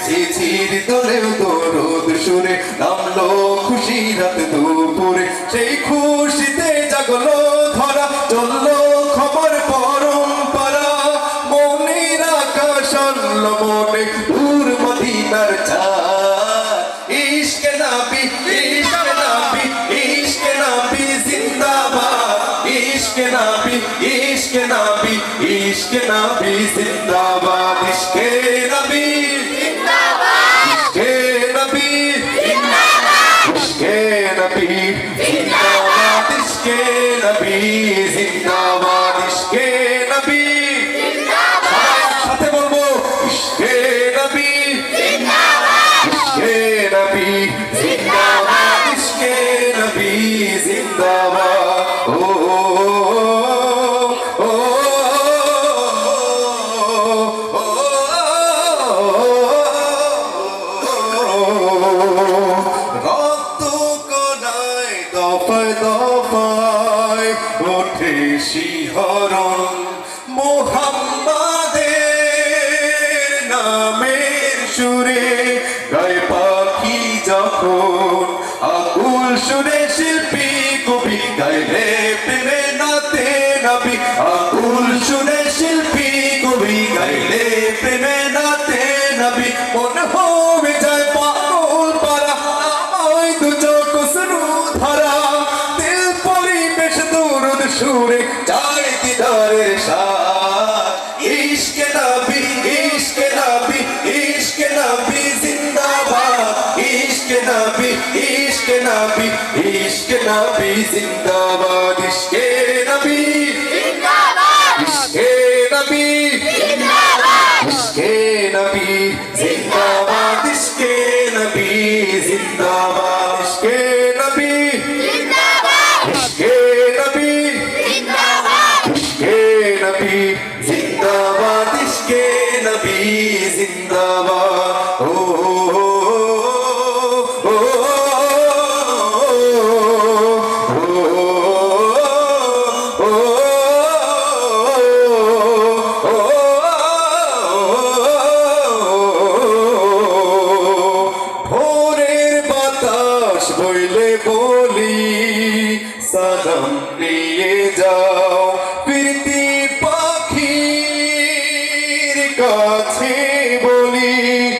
ঝিঝির দোলেও দরুদ সুরে নামলো খুশি রাত দুপুরে সেই খুশিতে জাগলো ধরা চললো খবর পরম্পরা মনের আকাশ আনলো মনে দূর মদিনার চাঁদ ইশকে নবী ইশকে নবী জিন্দাবাদ ইশকে নবী ইশকে নবী ইশকে নবী জিন্দাবাদ ইশকে নবী ইশকে নবী ইশকে নবী জিন্দাবাদ ইশকে নবী জিন্দাবাদ ইশকে নবী সাথে বলবো ইশকে নবী ইশকে নবী জিন্দাবাদ ইশকে নবী জিন্দাবাদ ও রক্ত কোনায় দফায় দফায় ওঠে শিহরণ মুহাম্মাদের নামের সুরে গায়ে পাখি যখন আকুল সুরে শিল্পী কবি গাইলে প্রেমে নাতে নবী আকুল সুরে শিল্পী কবি গাইলে প্রেমে নাতে নবী মন হবে যায় পাগল পারা আমায় দু চোখ শুরু ধরা দিল পরিবেশ দরুদ সুরে যায় দিদারের সাথ ইশকে নবী ইশকে নবী ইশকে নবী জিন্দাবাদ ইশকে নবী ইশকে নবী ইশকে নবী জিন্দাবাদ ইশকে নবী ইশকে নবী ইশকে নবী জিন্দাবাদ ইশকে নবী জিন্দাবাদ ইশকে নবী ইশকে নবী ইশকে নবী জিন্দাবাদ ইশকে নবী জিন্দাবাদ ও ভোরের বাতাস বইলে বলি সালাম নিয়ে যাও